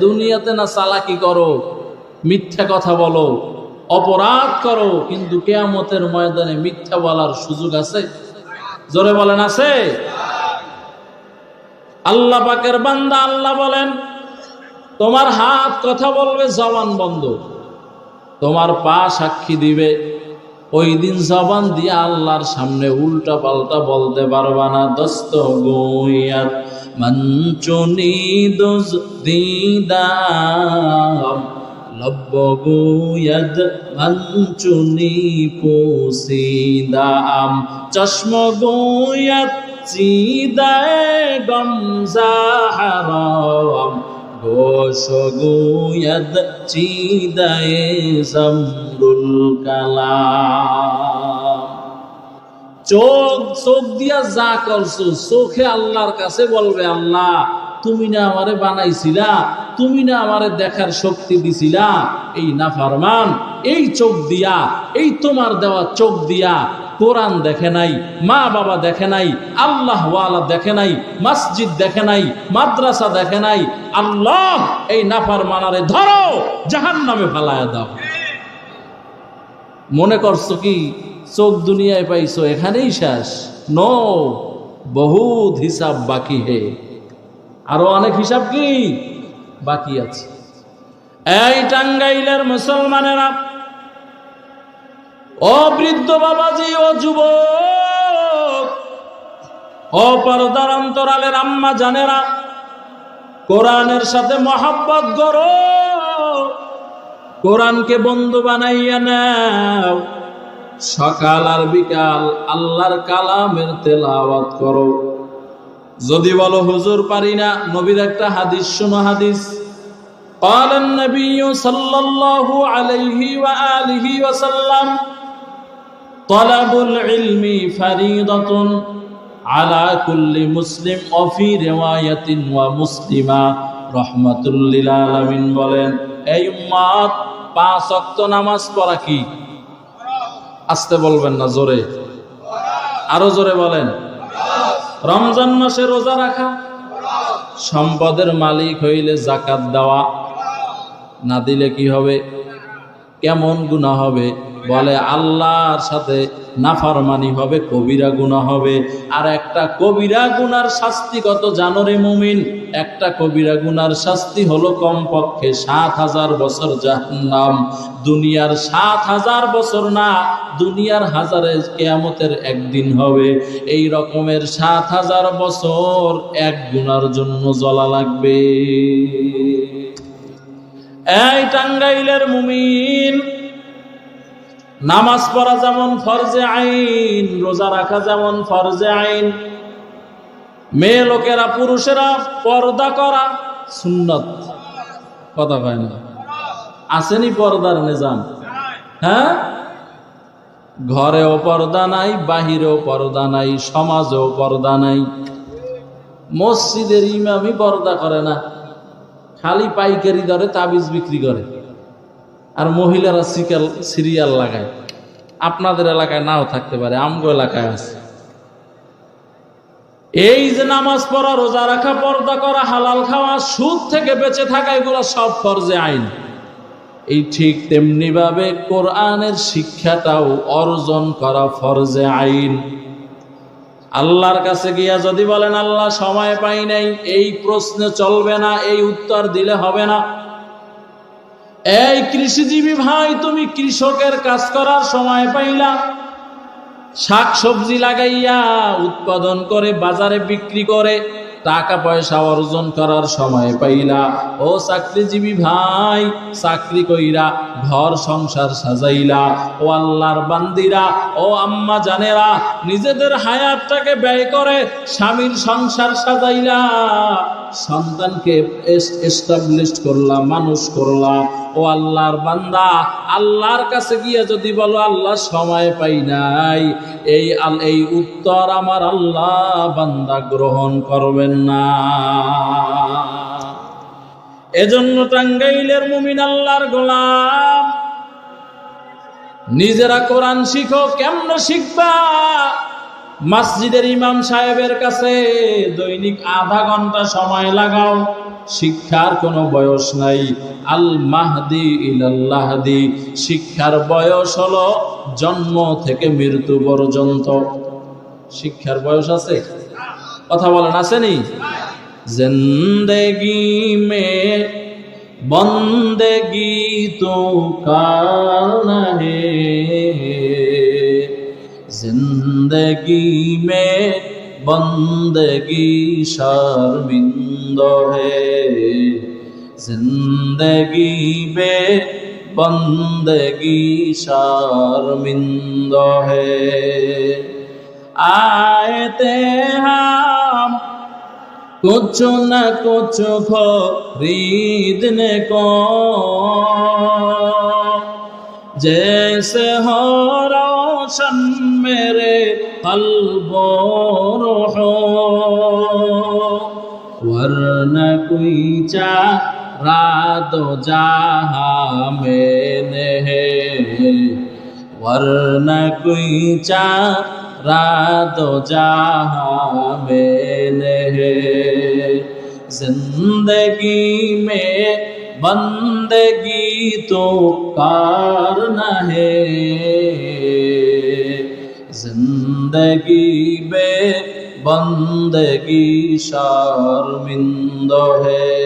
দুনিয়াতে না চালাকি করো, মিথ্যা কথা বলো, অপরাধ করো, কিন্তু কিয়ামতের ময়দানে মিথ্যা বলার সুযোগ আছে? জোরে বলেন আছে? আল্লাহ পাকের বান্দা আল্লাহ বলেন, তোমার হাত কথা বলবে, জবান বন্ধ। তোমার পা সাক্ষী দিবে। ওই দিন জবান দিয়ে আল্লাহর সামনে উল্টা পাল্টা বলতে পারবা না। দস্ত গোয়াত মঞ্চনি দোজ দিদাম লব্ব গোয়াদ মঞ্চনি পোসিদাম চশম গোয়াত চিদায় গমজাহারাম গোশ গোয়াদ চিদায় জমরুল কালাম। চোখ দিয়া যা করছো, চোখে আল্লাহর কাছে বলবে, আল্লাহ তুমি না আমারে বানাইছিলা, তুমি না আমারে দেখার শক্তি দিছিলা। এই নাফরমান এই চোখ দিয়া, এই তোমার দেওয়া চোখ দিয়া কোরআন দেখে নাই, মা বাবা দেখে নাই, আল্লাহ ওয়ালা দেখে নাই, মসজিদ দেখে নাই, মাদ্রাসা দেখে নাই। আল্লাহ এই নাফরমানারে ধরো, জাহান্নামে ফেলায়া দাও। মনে করছো কি চোখ দুনিয়ায় পাইছো এখানেই শেষ? নো, বহুত হিসাব বাকি হে, আরো অনেক হিসাব কি বাকি আছে। এই টাঙ্গাইলের মুসলমানেরা, ও বৃদ্ধ বাবাজি, ও যুবক, ও পর্দার অন্তরালের আম্মা জানেরা, কোরআনের সাথে মহব্বত করো, কোরআনকে বন্ধু বানাইয়া নাও। সকাল আর বিকাল আল্লাহর কালামের তেলাওয়াত করো। যদি বলো হুজুর পারি না, নবীর একটা হাদিস শোনো। হাদিস قال النبي صلى الله عليه وآله وسلم طلب العلم فريضة على كل مسلم وفي رواية ومسلمة رحمة للعالمين। বলেন, এই উম্মত, 5 ওয়াক্ত নামাজ পড়া কি? আস্তে বলবেন না, জোরে, আরো জোরে বলেন। রমজান মাসে রোজা রাখা, সম্পদের মালিক হইলে যাকাত দেওয়া, না দিলে কি হবে? কেমন গুনাহ হবে? বলে আল্লাহর সাথে নাফরমানি হবে, কবিরা গুনাহ হবে। আর একটা কবিরা গুনার শাস্তি কত জানো রে মুমিন? একটা কবিরা গুনার শাস্তি হলো কমপক্ষে 7000 বছর জাহান্নাম। দুনিয়ার 7000 বছর না, দুনিয়ার হাজারে কিয়ামতের একদিন হবে। এই রকমের 7000 বছর এক গুনার জন্য জ্বলা লাগবে। এই টাঙ্গাইলের মুমিন, নামাজ পড়া যেমন ফরজে আইন, রোজা রাখা যেমন ফরজে আইন, মেয়ে লোকেরা পুরুষেরা পর্দা করা সুন্নত। কথা কয় না? আসেনি পর্দার নিজাম? হ্যাঁ, ঘরেও পর্দা নাই, বাহিরেও পর্দা নাই, সমাজেও পর্দা নাই। মসজিদের ইমামই পর্দা করে না, খালি পাইকারি দরে তাবিজ বিক্রি করে, আর মহিলারা সিরিয়াল লাগায়। আপনাদের এলাকায় নাও থাকতে পারে, আমগো এলাকায় আছে। এই যে নামাজ পড়া, রোজা রাখা, পর্দা করা, হালাল খাওয়া, সুদ থেকে বেঁচে থাকা, এগুলো সব ফরজে আইন। এই ঠিক তেমনি ভাবে কোরআনের শিক্ষাটাও অর্জন করা ফরজে আইন। আল্লাহর কাছে গিয়া যদি বলেন আল্লাহ সময় পাই নাই, এই প্রশ্নে চলবে না, এই উত্তর দিলে হবে না। এই কৃষিজীবী ভাই, তুমি কৃষকের কাজ করার সময় পাইলা, শাক সবজি লাগাইয়া উৎপাদন করে বাজারে বিক্রি করে টাকা পয়সা অর্জন করার সময় পাইলা। ও চাকরিজীবী ভাই, চাকরি কইরা ঘর সংসার সাজাইলা। ও আল্লাহর বান্দিরা, ও আম্মা জানেরা, নিজেদের হায়াতটাকে ব্যয় করে স্বামীর সংসার সাজাইলা, সন্তানকে এস্টাবলিশ করলা, মানুষ করলা। ও আল্লাহর বান্দা, আল্লাহর কাছে গিয়ে যদি বলো আল্লাহ সময় পাই নাই, এই উত্তর আমার আল্লাহ বান্দা গ্রহণ করবেন না। এজন্য টাঙ্গাইলের মুমিন আল্লাহর গোলাম, নিজেরা কোরআন শিখো। কেমনে শিখবা? মসজিদের ইমাম সাহেবের কাছে দৈনিক আধা ঘন্টা সময় লাগাও। শিক্ষার কোনো বয়স নাই। আল মাহদি ইলাল্লাহদি, শিক্ষার বয়স হলো জন্ম থেকে মৃত্যু পর্যন্ত। শিক্ষার বয়স আছে? কথা বলেন, আসেনি? জিন্দেগি মে বন্দেগি তো কারনা হে, जिंदगी में बंदगी शर्मिंद है, जिंदगी में बंदगी शर्मिंद है। आए थे हम कुछ न कुछ खरीदने को, जैसे हो रोशन मेरे कल्बो रूहो, वरना कोई चारा दो जहां मैंने है, वरना कोई चारा दो जहां मैंने है। जिंदगी में बंदगी तो करना है, जिंदगी में बंदगी शर्मिंदा है,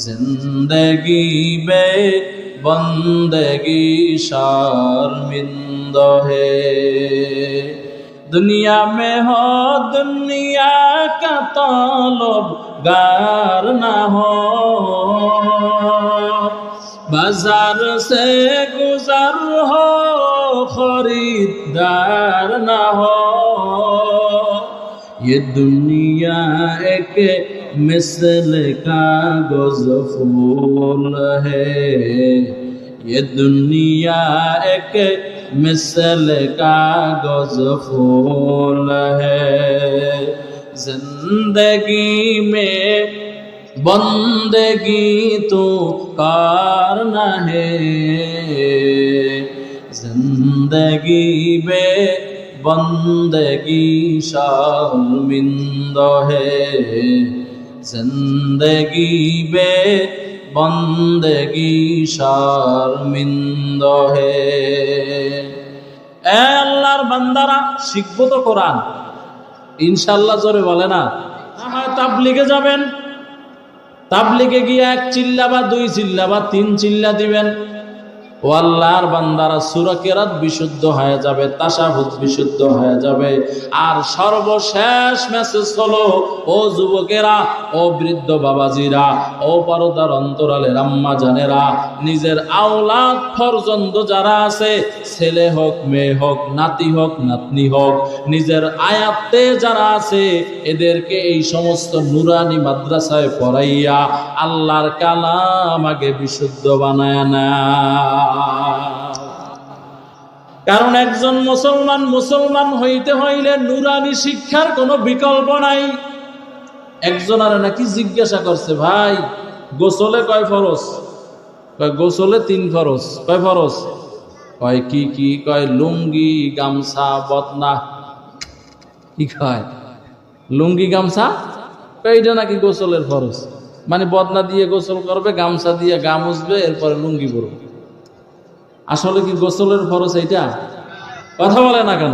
जिंदगी में बंदगी शर्मिंदा है। दुनिया में हो दुनिया का तलबगार ना हो, बाजार से गुजर हो खरीदार ना हो। ये दुनिया एक मिसल कागज फूल है, ये दुनिया एक मिसल कागज फूल है। जिंदगी में बंदगी तो करना है, जिंदगी में बंदगी शर्मिंदा है, जिंदगी में बंदगी शर्मिंदा है। আল্লাহর বান্দারা শিখবো তো কোরআন ইনশাআল্লাহ, জোরে বলে না। তাবলীগে যাবেন, তাবলীগে গিয়ে 1 চিল্লা বা 2 চিল্লা বা 3 চিল্লা দিবেন, ও আল্লাহর বান্দারা সূরা কেরাত বিশুদ্ধ হয়ে যাবে, তাশাহুদ বিশুদ্ধ হয়ে যাবে। আর সর্বশেষ মেসেজ হলো, ও যুবকেরা, ও বৃদ্ধ বাবাজিরা, ও পর্দার অন্তরালের আম্মা জানেরা, নিজের আওলাদ ফরজন্দ যারা আছে, ছেলে হোক মেয়ে হোক, নাতি হোক নাতনি হোক, নিজের আয়াতে যারা আছে, এদেরকে এই সমস্ত নুরানি মাদ্রাসায় পড়াইয়া আল্লাহর কালাম আগে বিশুদ্ধ বানায় না। কারণ একজন মুসলমান হইতে হইলে নুরানি শিক্ষার কোনো বিকল্প নাই। একজন আর নাকি জিজ্ঞাসা করছে, ভাই গোসলে কয় ফরজ? কয় গোসলে 3 ফরজ। কয় ফরজ? কয় কি কি? কয় লুঙ্গি, গামছা, বদনা। কি কয়? লুঙ্গি, গামছা? কয় এটা নাকি গোসলের ফরজ। মানে বদনা দিয়ে গোসল করবে, গামছা দিয়ে গা মুছবে, এরপরে লুঙ্গি পরবে। আসলে কি গোসলের ফরজ এইটা? কথা বলে না কেন?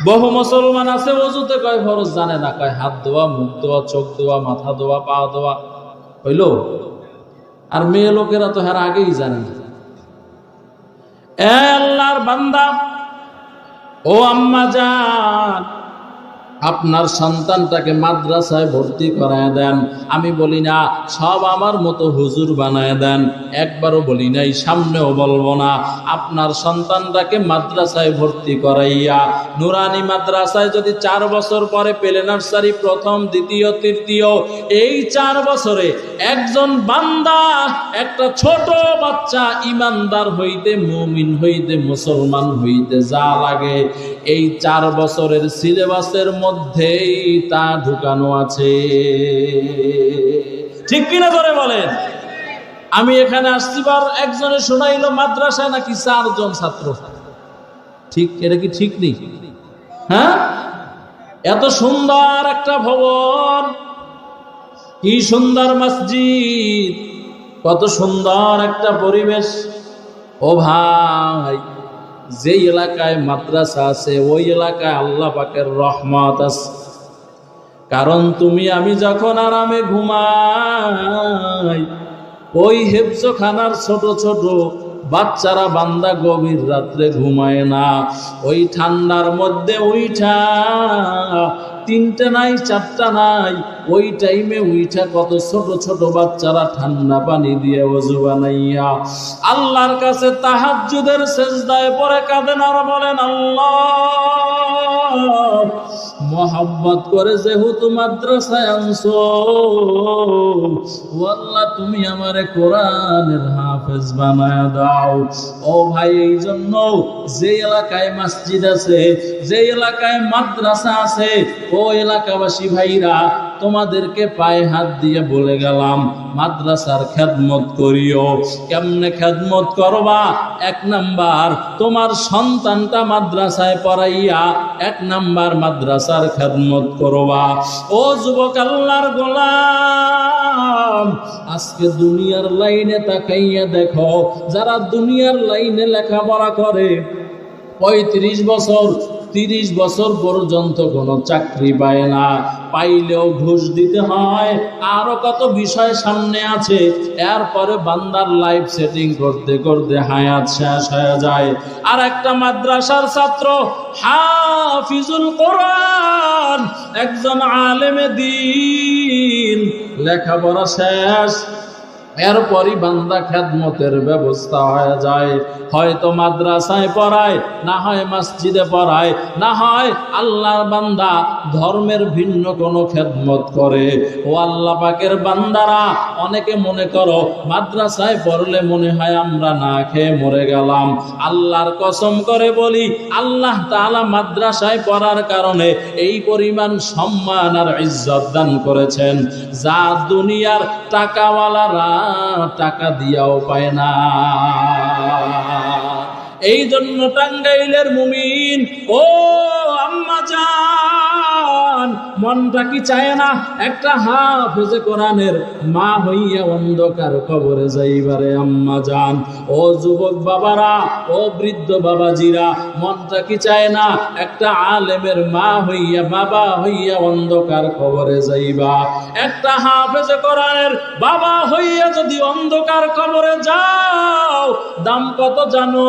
বহু মুসলমান আছে ওযুতে কয় ফরজ জানে না, কয় হাত ধোয়া, মুখ ধোয়া, চোখ ধোয়া, মাথা ধোয়া, পা ধোয়া। হইল? আর মেয়ে লোকেরা তো হার আগেই জানে না। আল্লাহর বান্দা, ও আম্মা জান, আপনার সন্তানটাকে মাদ্রাসায় ভর্তি করায় দেন। আমি বলি না সব আমার মতো হুজুর বানায় দেন, একবারও বলি নাই, সামনেও বলবো না। আপনার সন্তানটাকে মাদ্রাসায় ভর্তি করাইয়া, নুরানি মাদ্রাসায় যদি 4 বছর পরে পেলে নার্সারি, প্রথম, দ্বিতীয়, তৃতীয়, এই 4 বছরে একজন বান্দা, একটা ছোট বাচ্চা ইমানদার হইতে, মুমিন হইতে, মুসলমান হইতে যা লাগে, এই 4 বছরের সিলেবাসের মধ্যেই তা ঢুকানো আছে। ঠিক কিনা ধরে বলেন? আমি এখানে আসছিবার একজনে শোনাইলো মাদ্রাসায় নাকি 4 জন ছাত্র। ঠিক? এটা কি ঠিক নেই? হ্যাঁ, এত সুন্দর একটা ভবন, কি সুন্দর মসজিদ, কত সুন্দর একটা পরিবেশ। ও ভাই, যে এলাকায় মাদ্রাসা আছে ওই এলাকায় আল্লাহ পাকের রহমত আছে। কারণ তুমি আমি যখন আরামে ঘুমাই, ওই হেফজখানার ছোট ছোট বাচ্চারা বান্দা গভীর রাত্রে ঘুমায় না, ওই ঠান্ডার মধ্যে উইঠা, 3টা নাই 4টা নাই, ওই টাইমে উইঠা কত ছোট ছোট বাচ্চারা ঠান্ডা পানি দিয়ে ওযু বানাইয়া আল্লাহর কাছে তাহাজ্জুদের সিজদায় পড়ে কাঁদেন আর বলেন, আল্লাহ মোহাব্বত করে যেহেতু মাদ্রাসায় আনছো, ও আল্লাহ তুমি আমারে কোরআনের হাফেজ বানায় দাও। ও ভাই, এই জন্য যে এলাকায় মসজিদ আছে, যে এলাকায় মাদ্রাসা আছে, ও এলাকাবাসী ভাইরা, তোমাদেরকে পায়ে হাত দিয়ে বলে গেলাম, মাদ্রাসার খেদমত করিও। কেমনে খেদমত করবা? 1 নাম্বার, তোমার সন্তানটা মাদ্রাসায় পড়াইয়া 1 নাম্বার মাদ্রাসার খেদমত করবা। ও যুবক আল্লাহর গোলাম, আজকে দুনিয়ার লাইনে তাকাইয়া দেখো, যারা দুনিয়ার লাইনে লেখাপড়া করে 35 বছর 30 বছর পর্যন্ত কোনো চাকরি পায় না, পাইলেও ঘুষ দিতে হয়, আরো কত বিষয় সামনে আছে। এরপরে বান্দার লাইফ সেটিং করতে করতে হায়াত শেষ হয়ে যায়। আর একটা মাদ্রাসার ছাত্র হাফিজুল কোরআন, একজন আলেমে দ্বীন, লেখাপড়া শেষ, এরপরই বান্দা খেদমতের ব্যবস্থা হয়ে যায়। হয়তো মাদ্রাসায় পড়ায়, না হয় মসজিদে পড়ায়, না হয় আল্লাহর বান্দা ধর্মের ভিন্ন কোনো খেদমত করে। ও আল্লাহ পাকের বান্দারা, অনেকে মনে করো মাদ্রাসায় পড়লে মনে হয় আমরা না খেয়ে মরে গেলাম। আল্লাহর কসম করে বলি, আল্লাহ তাআলা মাদ্রাসায় পড়ার কারণে এই পরিমাণ সম্মান আর ইজ্জত দান করেছেন, যা দুনিয়ার টাকাওয়ালারা টাকা দিয়াও পায় না। এই জন্য টাঙ্গাইলের মুমিন, ও আম্মা জান, মনটা কি চায় না একটা হাফেজে কোরআনের মা হইয়া অন্ধকার কবরে যাইবারে? আম্মা জান, ও যুবক বাবারা, ও বৃদ্ধ বাবাজিরা, মনটা কি চায় না একটা আলেমের মা হইয়া, বাবা হইয়া অন্ধকার কবরে যাইবা? একটা হাফেজে কোরআনের বাবা হইয়া যদি অন্ধকার কবরে যাও, দাম কত জানো?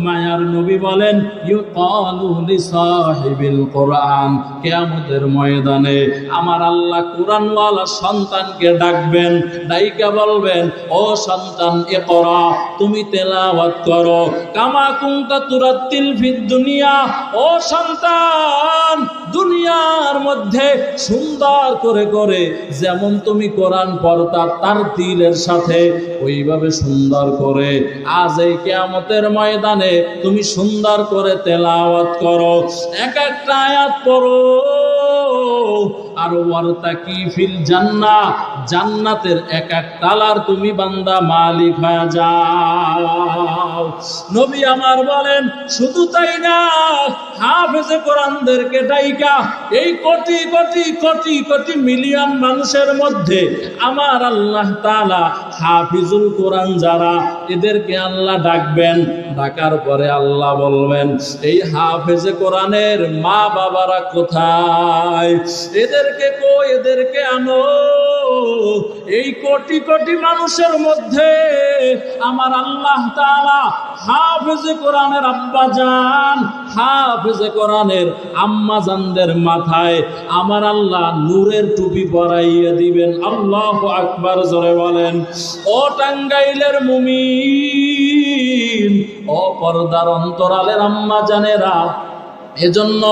মায়ার নবী বলেন, ইউকালু লিসাহিবিল কোরআন, কিয়ামতের ময়দানে আমার আল্লাহ কোরআনওয়ালা সন্তানকে ডাকবেন, ডাইকা বলবেন, ও সন্তান ইকরা, তুমি তেলাওয়াত করো, কামা কুনতা তুরাত্তিল ফিদ দুনিয়া। ও সন্তান, দুনিয়ার মধ্যে সুন্দর করে করে যেমন তুমি কোরআন পড়তা তারতিলের সাথে, ওইভাবে সুন্দর করে আজ এই কিয়ামতের ময়দানে তুমি সুন্দর করে তেলাওয়াত করো, এক একটা আয়াত পড়ো। আর ওয়ারতাকি ফিল জান্নাহ, জান্নাতের এক এক তালার তুমি বান্দা মালিক হয়ে যাও। নবী আমার বলেন, শুধু তাই না, হাফেজে কোরআনদেরকে ডাইকা এই কোটি কোটি কোটি কোটি মিলিয়ন মানুষের মধ্যে আমার আল্লাহ তাআলা হাফিজুল কোরআন যারা, এদেরকে আল্লাহ ডাকবেন। ডাকার পরে আল্লাহ বলবেন, এই হাফেজে কোরআনের মা বাবারা কোথায়? এদেরকে কই, এদেরকে আনো। এই কোটি কোটি মানুষের মধ্যে আমার আল্লাহ তাআলা হাফেজে কোরআনের আব্বা জান, হাফেজে কোরআনের আম্মা জানদের মাথায় আমার আল্লাহ নূরের টুপি পরাইয়া দিবেন। আল্লাহু আকবার, জোরে বলেন। ও টাঙ্গাইলের মুমিন, ও পর্দার অন্তরালের আম্মা জানেরা, এজন্য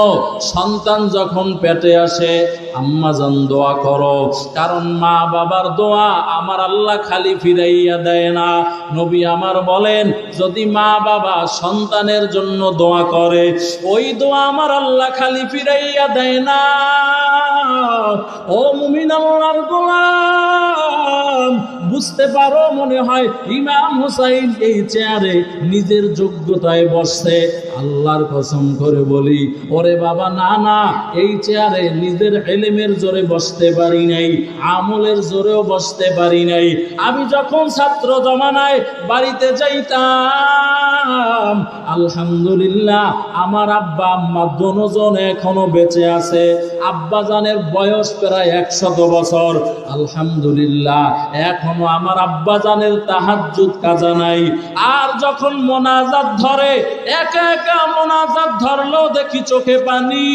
সন্তান যখন পেটে আসে আম্মা জান দোয়া করো, কারণ মা বাবার দোয়া আমার আল্লাহ খালি ফিরাইয়া দেয় না। নবী আমার বলেন, যদি মা বাবা সন্তানের জন্য দোয়া করে, ওই দোয়া আমার আল্লাহ খালি ফিরাইয়া দেয় না। ও মুমিন আল্লাহর গোলাম, বুঝতে পারো মনে হয় ইমাম হুসাইন এই চেয়ারে নিজের যোগ্যতায় বসছে। আল্লাহর কসম করে বলি, ওরে বাবা না না, এই চেয়ারে নিজের ইলমের জোরে বসতে পারি নাই, আমলের জোরেও বসতে পারি নাই। আমি যখন ছাত্র জমানায় বাড়িতে যাইতাম, আলহামদুলিল্লাহ আমার আব্বা আম্মা দুজন এখনো বেঁচে আছে। আব্বা জানের বয়স প্রায় 100 বছর। আলহামদুলিল্লাহ এখনো আমার আব্বা জানের তাহাজ্জুদ কাজা নাই। আর যখন মোনাজাত ধরে, একা একা মোনাজাত ধরলেও দেখি চোখে পানি।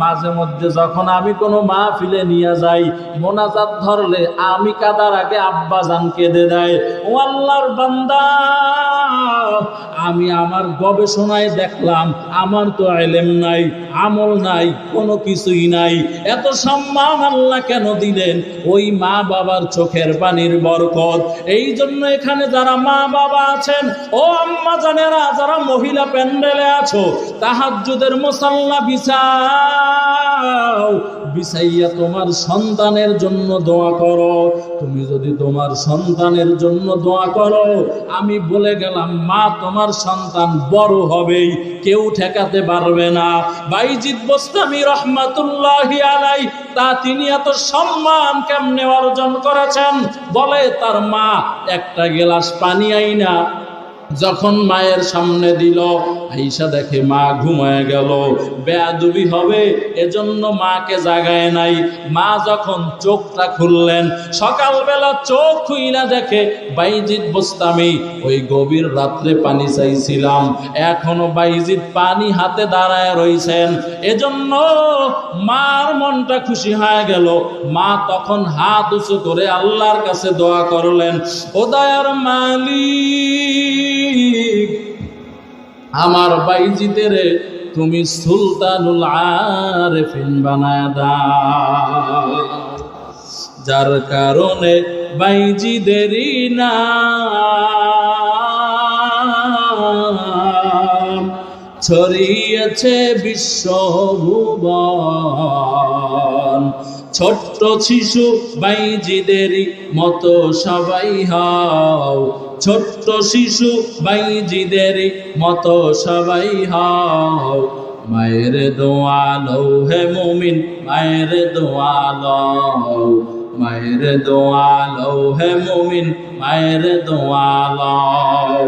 মাঝে মধ্যে যখন আমি কোনো মাহফিলে নিয়ে যাই, মোনাজাত ধরলে আমি কাদার আগে আব্বা জান কেঁদে দেয়। ও আল্লাহর বান্দা, আমি আমার গবেষণায় দেখলাম আমার তো ইলম নাই, আমল নাই, কোনো কিছুই নাই। এত সম্মান আল্লাহ কেন দিলেন? ওই মা বাবার চোখের পানির বরকত। এই জন্য এখানে যারা মা বাবা আছেন, ও আম্মা জানেরা, যারা মহিলা প্যান্ডেলে আছো, তাহাজ্জুদের মুসাল্লা বিছাইয়া তোমার সন্তানের জন্য দোয়া করো। তুমি যদি তোমার সন্তানের জন্য দোয়া করো, আমি বলে গেলাম মা তোমার সন্তান বড় হবেই, কেউ ঠেকাতে পারবে না। বাইজিদ বোস্তামি রহমাতুল্লাহি আলাইহি তা তিনি এত সম্মান কেমনে অর্জন করেছেন? বলে তার মা একটা গ্লাস পানি আইনা যখন মায়ের সামনে দিল, আইসা দেখে মা ঘুমায় গেল। বেয়াদবি হবে এজন্য মাকে জাগায় নাই। মা যখন চোখটা খুললেন, সকালবেলা চোখ খুইলা দেখে বাইজিদ বোস্তামি ওই গভীর রাত্রে পানি চাইছিলাম, এখনো বাইজিদ পানি হাতে দাঁড়ায় রইছেন। এজন্য মার মনটা খুশি হয়ে গেল। মা তখন হাত উঁচু করে আল্লাহর কাছে দোয়া করলেন, ও দয়ার মালিক, আমার বাইজিদের তুমি সুলতানুল আরিফিন বানায় দাও, যার কারণে বাইজিদেরই নাম ছড়িয়েছে বিশ্বভুবন। ছোট্ট শিশু বাইজিদেরই মতো সবাই হও, ছোট্ট শিশু বাইজিদেরই মতো সবাই হও। মায়ের দোয়া লও হে মুমিন, মায়ের দোয়া লও, মায়ের দোয়া লও হে মুমিন, মায়ের দোয়া লও।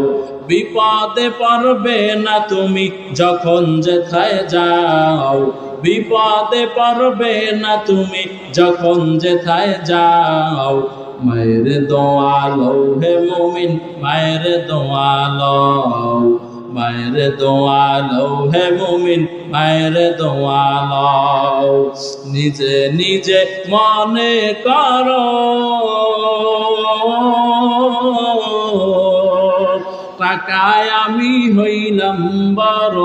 বিপদে পড়বে না তুমি যখন যেথায় যাও, বিপদে পড়বে না তুমি যখন যেথায় যাও। মায়ের দোয়া লও হে মুমিন, মায়ের দোয়া লও, মায়ের দোয়া লও হে মুমিন, মায়ের দোয়া লও। নিজে নিজে মনে করো টাকায় আমি হইলাম বড়,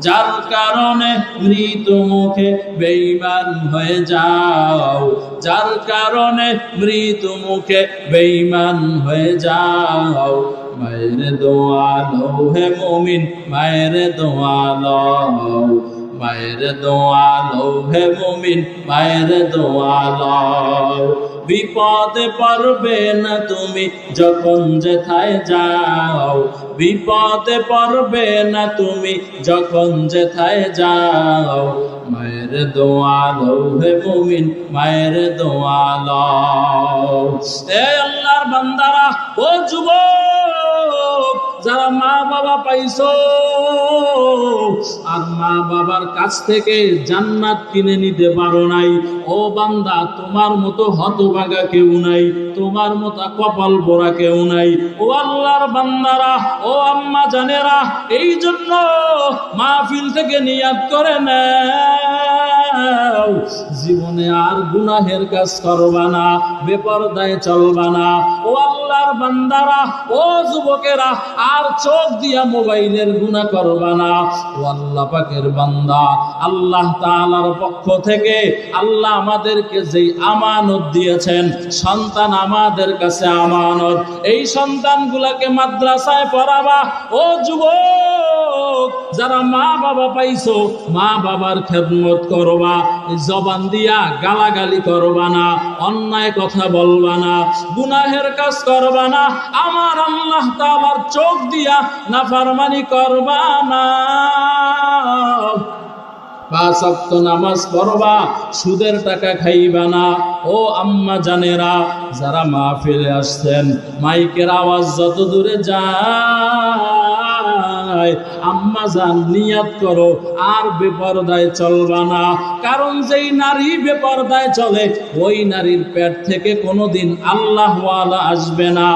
যার কারণে মৃত্যু মুখে বেঈমান হয়ে যাও, যার কারণে মৃত্যু মুখে বেঈমান হয়ে যাও। মায়ের দোয়া লও হে মুমিন, মায়ের দোয়া লও, মায়ের দোয়া লও হে মুমিন, মায়ের দোয়া লও। বিপদে পড়বে না তুমি যখন যেথায় যাও, বিপদে পড়বে না তুমি যখন যেথায় যাও। মায়ের দোয়া লও হে মুমিন, মায়ের দোয়া লও। এ আল্লাহর বান্দারা, ও যুবক যারা মা বাবা পাইছো আর মা বাবার কাছ থেকে জান্নাত কিনে নিতে পারো নাই, ও বান্দা তোমার মতো হতভাগা কেউ নাই, তোমার মতো কপাল পোড়া কেউ নাই। ও আল্লাহর বান্দারা, ও আম্মা জানেরা, এই জন্য মাহফিল থেকে নিয়াত করে নাও, জীবনে আর গুনাহের কাজ করবা না, বেপরদায় চলবা না। ও আল্লাহর বান্দারা, ও যুবকেরা, আর চোখ দিয়া মোবাইলের গুনাহ করবা না। ও আল্লাহ পাকের বান্দা, আল্লাহ তাআলার পক্ষ থেকে আল্লাহ আমাদেরকে যেই আমানত দিয়েছেন, সন্তান আমাদের কাছে আমানত, এই সন্তানগুলাকে মাদ্রাসায় পড়াবা। ও যুবক, যুবক যারা মা বাবা পাইছো, মা বাবার খেদমত করবা, জবান দিয়া গালাগালি করবা না, অন্যায় কথা বলবা না, গুনাহের কাজ করবা না, আমার আল্লাহ তাআলার চোখ দিয়া নাফরমানি করবা না। 5 ওয়াক্ত নামাজ পড়বা, সুদের টাকা খাইবা না। ও আম্মা জানেরা, যারা মাহফিলে আসছেন, মাইকের আওয়াজ যত দূরে যায়, আম্মা জান নিয়াত করো আর বেপরদায় চলবা না। কারণ যেই নারী বেপরদায় চলে, ওই নারীর পেট থেকে কোনোদিন আল্লাহওয়ালা আসবে না,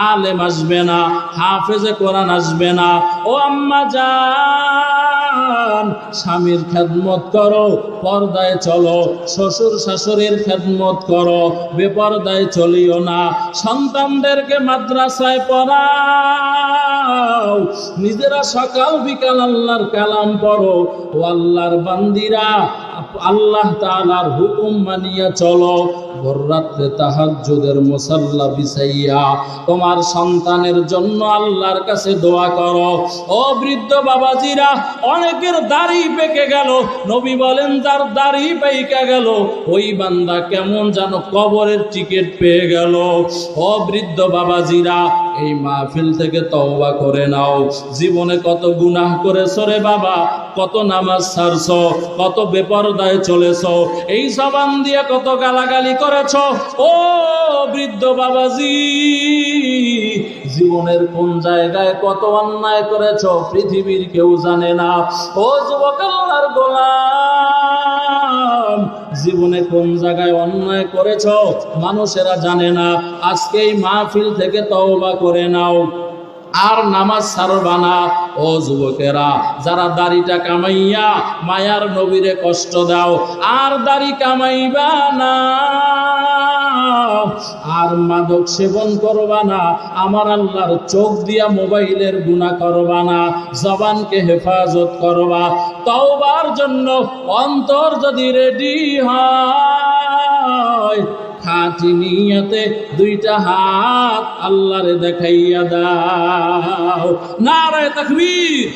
আলেম আসবে না, হাফেজে কোরআন আসবে না। ও আম্মা জান, স্বামীর খেদমত করো, পর্দায় চলো, শ্বশুর শাশুড়ির খেদমত করো, বেপর্দায় চলিও না। সন্তানদেরকে মাদ্রাসায় পড়াও, নিজেরা সকাল বিকাল আল্লাহর কালাম পড়ো। ও আল্লাহর বান্দিরা, আল্লাহ তাআলার হুকুম মানিয়া চলো। ভোর রাত্রে তাহাজ্জুদের মুসাল্লা বিছাইয়া তোমার সন্তানের জন্য আল্লাহর কাছে দোয়া করো। ও বৃদ্ধ বাবাজিরা, অনেকের দাড়ি পেকে গেল, নবী বলেন যার দাড়ি পেকে গেল ওই বান্দা কেমন যেন কবরের টিকিট পেয়ে গেল। ও বৃদ্ধ বাবাজিরা, এই মাহফিল থেকে তওবা করে নাও। জীবনে কত গুনাহ করেছো রে বাবা, কত নামাজ ছাড়ছো, কত বেপরদায় চলেছো, এই জবান দিয়ে কত গালাগালি করেছো। ও বৃদ্ধ বাবাজি, জীবনের কোন জায়গায় কত অন্যায় করেছো পৃথিবীর কেউ জানে না। ও যুবক আল্লাহর গোলাম, জীবনে কোন জায়গায় অন্যায় করেছো মানুষেরা জানে না। আজকে এই মাহফিল থেকে তওবা করে নাও, আর নামাজ ছাড়বা না। ও যুবকেরা, যারা দাড়িটা কামাইয়া মায়ার নবীরে কষ্ট দাও, আর দাড়ি কামাইবা না, আর মাদক সেবন করবা না, আমার আল্লাহর চোখ দিয়া মোবাইলের গুনাহ করবা না, জবানকে হেফাজত করবা। তওবার জন্য অন্তর যদি রেডি হয়, খাঁটি নিয়তে দুইটা হাত আল্লাহরে দেখাইয়া দাও। নারায়ে তাকবীর।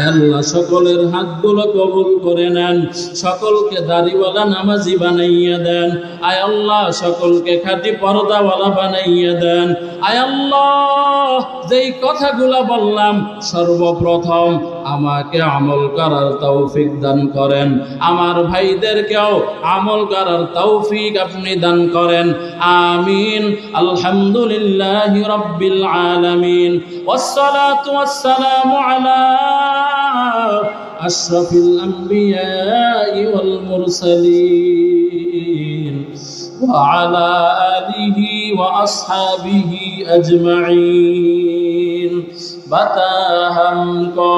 আল্লাহ সকলের হাতগুলো কবুল করে নেন, সকলকে দাড়িওয়ালা নামাজি বানাইয়া দেন। আয় আল্লাহ সকলকে খাঁটি পর্দাওয়ালা বানাইয়া দেন। আয় আল্লাহ, যেই কথাগুলা বললাম সর্বপ্রথম আমাকে আমল করার তৌফিক দান করেন, আমার ভাইদেরকেও আমল করার তৌফিক আপনি দান করেন। আমিন। আলহামদুলিল্লাহি রাব্বিল আলামিন, ওয়াসসালাতু ওয়াসসালামু আলা আশরাফিল আমবিয়াই ওয়াল মুরসালিন ওয়া আলা আলিহি ওয়া আসহাবিহি আজমাইন। বাতা হামকো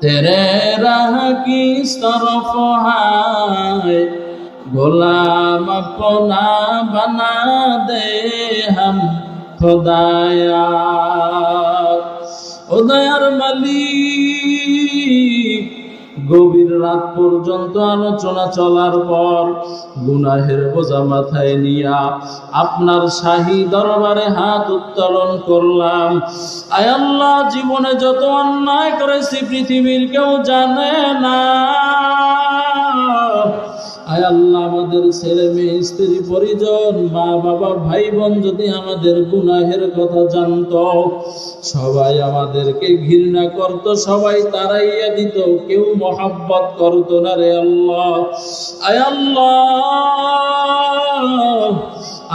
তেরে রাহ কিস তরফ হায়, গোলাম আপনা বনা দে হাম খুদায়া। ও দয়ার মালিক, গভীর রাত পর্যন্ত আলোচনা চলার পর গুনাহের বোঝা মাথায় নিয়া আপনার শাহী দরবারে হাত উত্তোলন করলাম। আয় আল্লাহ, জীবনে যত অন্যায় করেছি পৃথিবীর কেউ জানে না। আয় আল্লাহ, আমাদের ছেলে মেয়ে, স্ত্রী, পরিজন, মা বাবা, ভাই বোন যদি আমাদের গুনাহের কথা জানতো, সবাই আমাদেরকে ঘৃণা করত, সবাই তাড়াইয়া দিত, কেউ মহব্বত করতো না রে আল্লাহ। আয় আল্লাহ,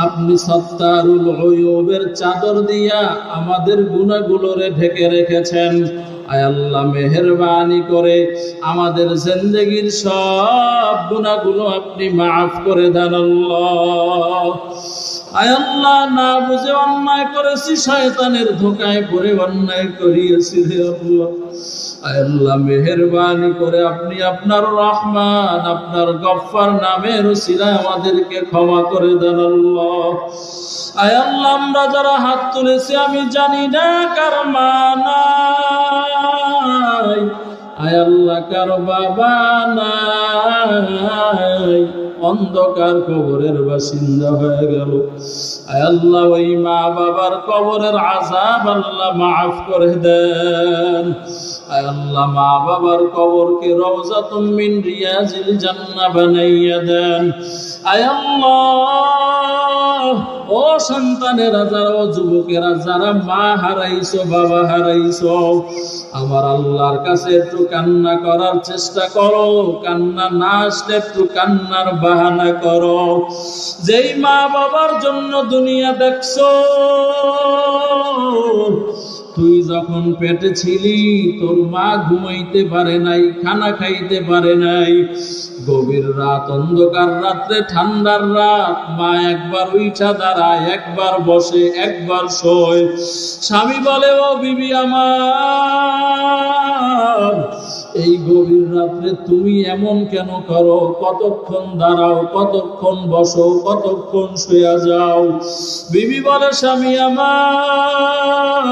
আপনি সত্তারুল গয়ুবের চাদর দিয়া আমাদের গুনাহগুলোরে ঢেকে রেখেছেন। আয় আল্লাহ, মেহেরবানি করে আমাদের জিন্দেগীর সব গুনাহগুলো আপনি মাফ করে দেন আল্লাহ। আয় আল্লাহ, না বুঝে অন্যায় করেছি, শয়তানের ধোঁকায় পড়ে অন্যায় করিয়েছি রে আল্লাহ। আয় আল্লাহ, মেহেরবানি করে আপনি আপনার রহমান, আপনার গফফার নামের উসিলায় আমাদেরকে ক্ষমা করে দেন আল্লাহ। আয় আল্লাহ, আমরা যারা হাত তুলেছি আমি জানি না কার মা নাই, আয় আল্লাহ কার বাবা নাই, অন্ধকার কবরের বাসিন্দা হয়ে গেল। আয় আল্লাহ ওই মা বাবার কবরের আযাব আল্লাহ মাফ করে দেন। আয় আল্লাহ মা বাবার কবরকে রওজাতুম মিন রিয়াজিল জান্নাহ বানাইয়া দেন। আয় আল্লাহ ও সন্তানেরা যারা, ও যুবকেরা যারা মা হারাইছো, বাবা হারাইছো, আমার আল্লাহর কাছে একটু কান্না করার চেষ্টা করো। কান্না না আসলে একটু কান্নার বাহানা করো। যেই মা বাবার জন্য দুনিয়া দেখছো, তুই যখন পেটে ছিলি তোর মা ঘুমাইতে পারে নাই, খানা খাইতে পারে নাই। গভীর রাত, অন্ধকার রাত্রে, ঠান্ডার রাত, মা একবার উঠা দাঁড়ায়, একবার বসে, একবার শোয়। স্বামী বলে, ও বিবি আমার, এই গভীর রাত্রে তুমি এমন কেন করো? কতক্ষণ দাঁড়াও, কতক্ষণ বসো, কতক্ষণ শুয়ে যাও? বিবি বলে, স্বামী আমার,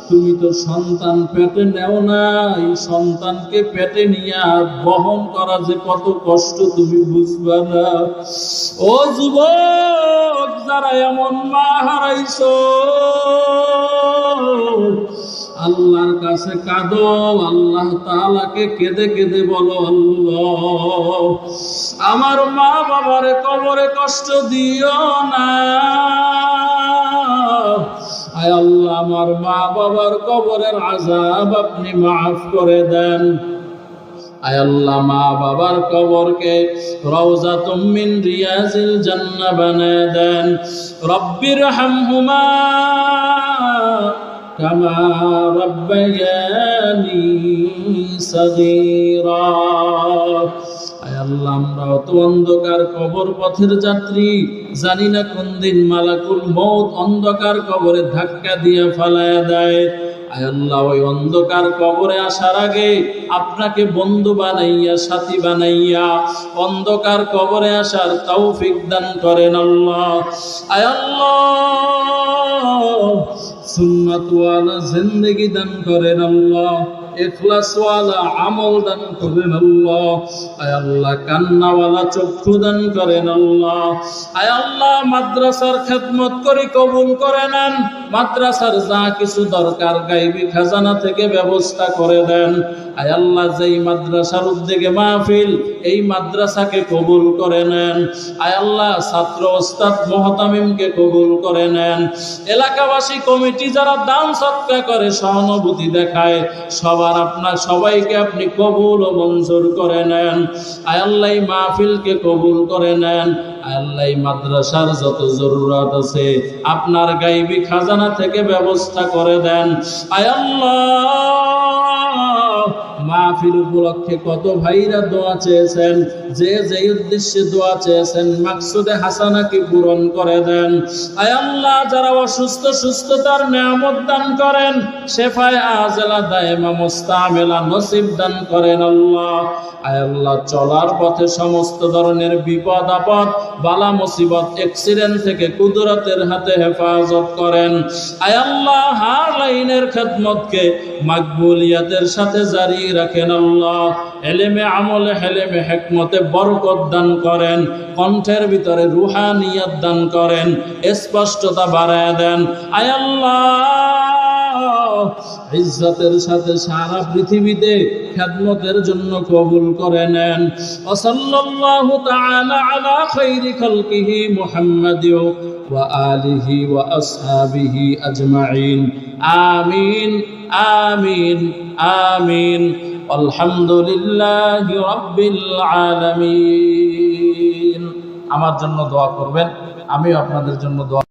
তুমি তো সন্তান পেটে নেও নাই। সন্তানকে পেটে নিয়ে বহন করা যে কত কষ্ট তুমি বুঝবা না। ও যুবক যারা এমন মা হারাইছো, আল্লাহর কাছে কাঁদো। আল্লাহ তাআলাকে কেঁদে কেঁদে বলো, আল্লাহ আমার মা বাবারে কবরে কষ্ট দিও না। আয় আল্লাহ আমার মা বাবার কবরের আযাব আপনি মাফ করে দেন। আয় আল্লাহ মা বাবার কবরকে রওজাতুম মিন রিয়াজিল জান্নাহ বানায় দেন। রব্বির হামহুমা কামা রাব্বায়ানি সাগীরা। আয় আল্লাহ আমরা তো অন্ধকার কবর পথের যাত্রী, জানি না কোন দিন মালাকুল মউত অন্ধকার কবরে ধাক্কা দিয়ে ফালায়া দেয়। আয় আল্লাহ ওই অন্ধকার কবরে আসার আগে আপনাকে বন্ধু বানাইয়া, সাথী বানাইয়া অন্ধকার কবরে আসার তৌফিক দান করেন আল্লাহ। আয় আল্লাহ সুন্নাতওয়ালা জিন্দেগি দান করেন আল্লাহ। ইখলাসওয়ালা আমল দান করেন আল্লাহ। আয় আল্লাহ কান্নাওয়ালা চক্ষু দান করেন আল্লাহ। আয় আল্লাহ মাদ্রাসার খেদমত করে কবুল করে নেন। মাদ্রাসার যা কিছু দরকার গায়বী খাজানা থেকে ব্যবস্থা করে দেন। আয় আল্লাহ যেই মাদ্রাসার উদ্যোগে মাহফিল, এই মাদ্রাসাকে কবুল করে নেন। আয় আল্লাহ ছাত্র ওস্তাদ মুহতামিমকে কবুল করে নেন। এলাকাবাসী কমিটি যারা দান সদকা করে, সহানুভূতি দেখায়, সবার আপনার সবাইকে আপনি কবুল ও মঞ্জুর করে নেন। আয় আল্লাহ মাহফিলকে কবুল করে নেন। আয় আল্লাহ মাদ্রাসার যত জরুরত আছে আপনার গায়বী খাজানা থেকে ব্যবস্থা করে দেন। আয় আল্লাহ মাহফিল উপলক্ষে কত ভাইরা দোয়া চেয়েছেন, যে যে উদ্দেশ্যে দোয়া চেয়েছেন মাকসুদে হাসানাকে পূরণ করে দেন। আয় আল্লাহ যারা অসুস্থ, সুস্থতার নিয়ামত দান করেন, শেফায়ে আজেলা দায়েমা মুস্তামেলা নসিব দান করেন আল্লাহ। আয় আল্লাহ চলার পথে সমস্ত ধরনের বিপদ আপদ, বালা মুসিবত, অ্যাক্সিডেন্ট থেকে কুদরতের হাতে হেফাজত করেন। আয় আল্লাহ হার লাইনের খেদমতকে মাকবুলিয়াতের সাথে জারি রাখেন আল্লাহ। এলেমে আমলে, হেলেমে হিকমতে বরকত দান করেন। কণ্ঠের ভিতরে রুহানিয়ত দান করেন, স্পষ্টতা বাড়ায় দেন। আয় আল্লাহ ইজ্জতের সাথে সারা পৃথিবীতে খেদমতের জন্য কবুল করে নেন। সাল্লাল্লাহু তাআলা আলা খায়রি খালকিহি মুহাম্মাদ ওয়া আলিহি ওয়া আসহাবিহি আজমাইন। আমিন আমিন আমিন। আলহামদুলিল্লাহি রাব্বিল আলামিন। আমার জন্য দোয়া করবেন, আমিও আপনাদের জন্য দোয়া